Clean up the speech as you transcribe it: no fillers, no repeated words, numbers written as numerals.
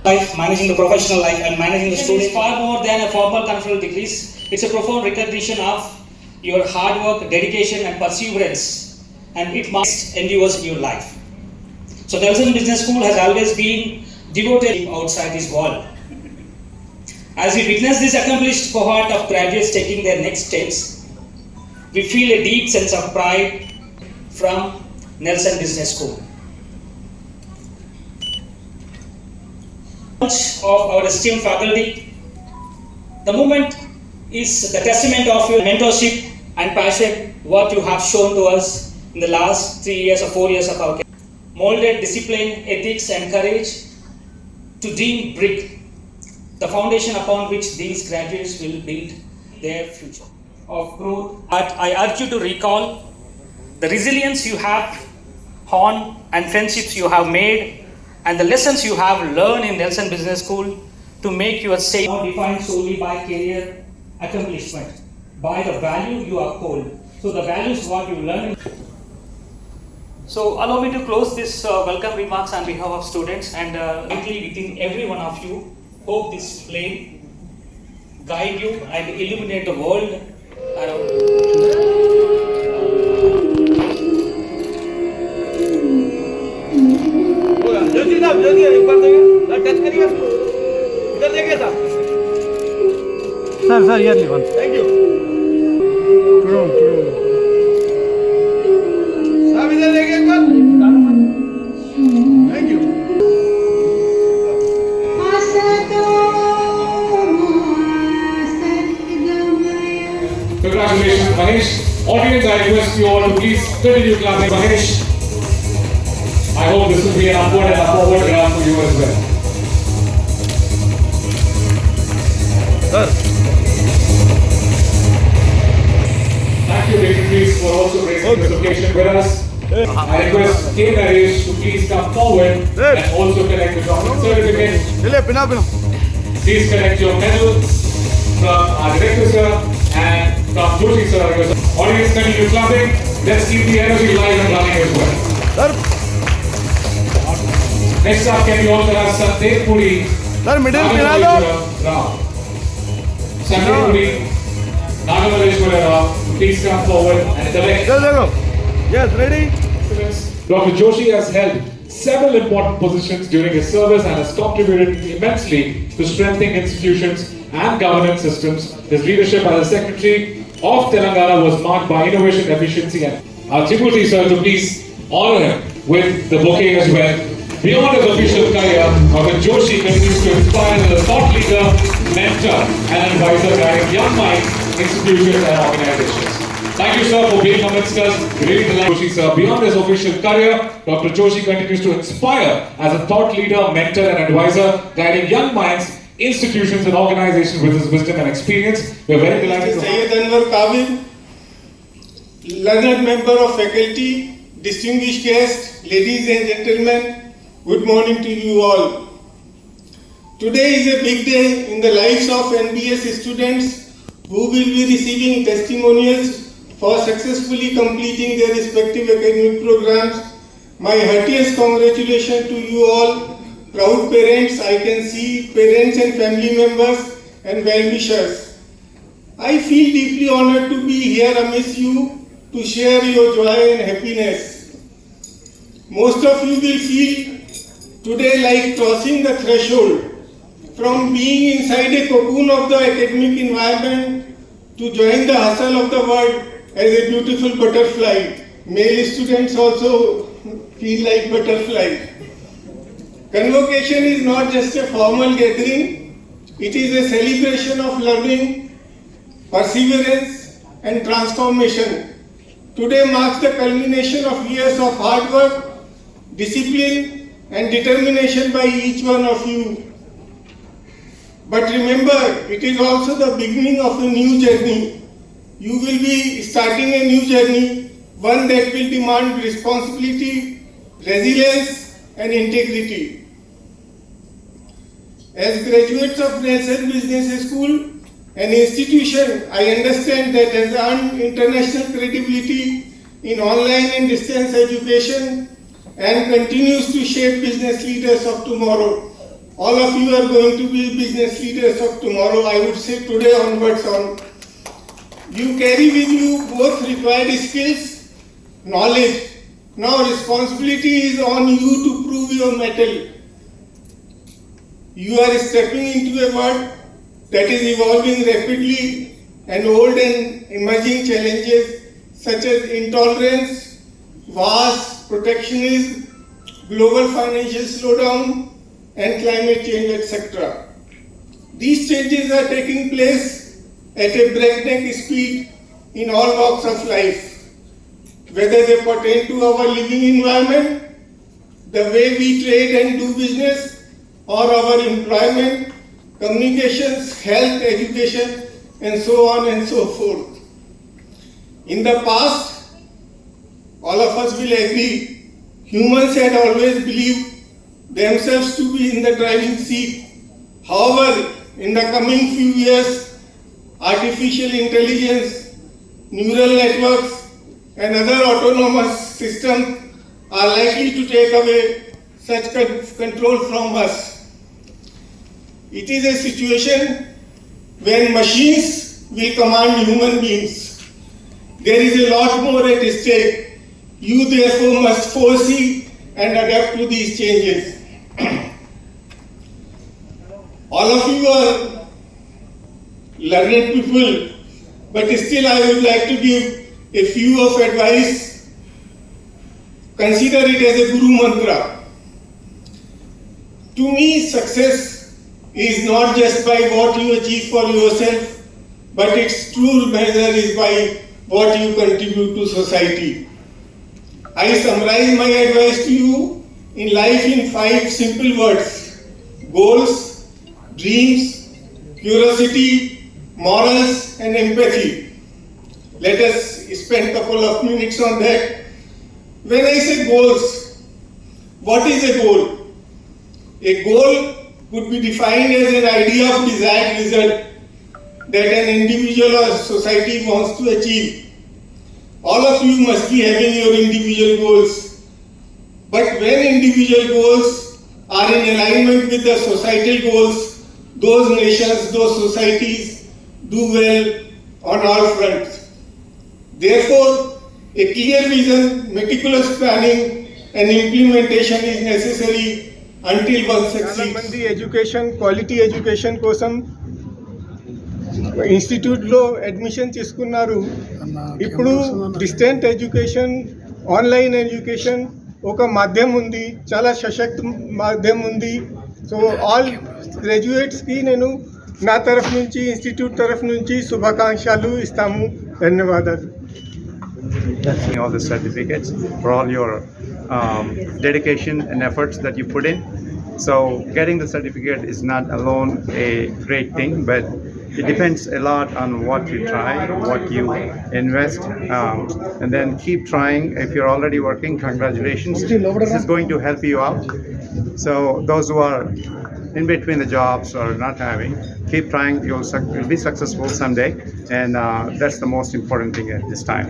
life, managing the professional life, and managing the It student. is far more than a formal conferral degrees. It's a profound recognition of your hard work, dedication, and perseverance, and it must endures in your life. So, the Nelson Business School has always been devoted outside this wall. As we witness this accomplished cohort of graduates taking their next steps, we feel a deep sense of pride from Nelson Business School. Of our esteemed faculty, the moment is the testament of your mentorship and passion, what you have shown to us in the last 3 years or 4 years of our career. Molded discipline, ethics, and courage to dream big, the foundation upon which these graduates will build their future of growth. But I urge you to recall the resilience you have honed and friendships you have made and the lessons you have learned in Nelson Business School to make your say not defined solely by career accomplishment, by the value you uphold. So the values what you learn. So allow me to close this welcome remarks on behalf of students and within every one of you. Hope this flame guide you and illuminate the world around. जल्दी साहब जल्दी एक बार देंगे touch करिए इसको इधर देखिए साहब sir early one thank you साहब इधर देखिए एक बार thank you Congratulations, Mahesh. Audience, I request you all to please continue clapping Mahesh. I hope this will be an upward and a forward graph for you as well. Sir Thank you, dignitaries, for also gracing this occasion with us. I request K. Naresh to please come forward and also collect the document certificate. चलिए बिना बिना Please collect your medal from our director sir and from Joshi sir. Audience, continue clapping. Let's keep the energy live and running as well. Sir Next up, can you all tell us Sandeep Puri? Sir middle बिना दो Rao. Sandeep Puri, Nagamaleshwara Rao, please come forward and collect. इधर देखो yes ready Dr. Joshi has held several important positions during his service and has contributed immensely to strengthening institutions and governance systems. His leadership as a secretary of Telangana was marked by innovation, efficiency, and our deputy sir to please honor him with the bouquet as well. Beyond his official career, Dr. Joshi continues to inspire as a thought leader, mentor, and advisor guiding young minds, institutions, and organizations. Thank you, sir, for being amidst us. Really delighted, Joshi, sir. Beyond his official career, Dr. Joshi continues to inspire as a thought leader, mentor, and advisor, guiding young minds, institutions, and organizations with his wisdom and experience. We are very delighted to Syed Anwar Kabir, learned member of faculty, distinguished guests, ladies and gentlemen, good morning to you all. Today is a big day in the lives of NBS students who will be receiving testimonials for successfully completing their respective academic programs. My heartiest congratulations to you all, proud parents. I can see parents and family members and well-wishers. I feel deeply honored to be here amidst you to share your joy and happiness. Most of you will feel today like crossing the threshold from being inside a cocoon of the academic environment to join the hustle of the world as a beautiful butterfly. Male students also feel like butterflies. Convocation is not just a formal gathering, it is a celebration of learning, perseverance, and transformation. Today marks the culmination of years of hard work, discipline, and determination by each one of you. But remember, it is also the beginning of a new journey. You will be starting a new journey, one that will demand responsibility, resilience, and integrity. As graduates of Nelson Business School, an institution I understand that has earned international credibility in online and distance education and continues to shape business leaders of tomorrow. All of you are going to be business leaders of tomorrow. I would say today onwards on. You carry with you both required skills, knowledge. Now responsibility is on you to prove your mettle. You are stepping into a world that is evolving rapidly, and old and emerging challenges such as intolerance, wars, protectionism, global financial slowdown, and climate change, etc. These changes are taking place at a breakneck speed in all walks of life, whether they pertain to our living environment, the way we trade and do business, or our employment, communications, health, education, and so on and so forth. In the past, all of us will agree, humans had always believed themselves to be in the driving seat. However, in the coming few years, artificial intelligence, neural networks, and other autonomous systems are likely to take away such control from us. It is a situation when machines will command human beings. There is a lot more at stake. You therefore must foresee and adapt to these changes. All of you are learned people, but still I would like to give a few of advice. Consider it as a guru mantra. To me, success is not just by what you achieve for yourself, but its true measure is by what you contribute to society. I summarize my advice to you in life in 5 simple words: goals, dreams, curiosity, morals, and empathy. Let us spend a couple of minutes on that. When I say goals, what is a goal? A goal could be defined as an idea of desired result that an individual or society wants to achieve. All of you must be having your individual goals. But when individual goals are in alignment with the societal goals, those nations, those societies do well on all fronts. Therefore, a clear vision, meticulous planning, and implementation is necessary until one succeeds. Education quality education కోసం ఇన్స్టిట్యూట్లో admission తీసుకున్నారు. ఇప్పుడు distant education, online education ఒక మాధ్యం ఉంది, చాలా సశక్త మాధ్యం ఉంది. So all గ్రాడ్యుయేట్స్కి నేను నా తరఫు నుంచి, ఇన్స్టిట్యూట్ తరఫు నుంచి శుభాకాంక్షలు ఇస్తాము. ధన్యవాదాలు. All the certificates for all your dedication and efforts that you put in. So getting the certificate is not alone a great thing, but it depends a lot on what you try, what you invest, and then keep trying. If you're already working, congratulations. This is going to help you out. So those who are in between the jobs or not having, keep trying. You'll be successful someday, and that's the most important thing at this time.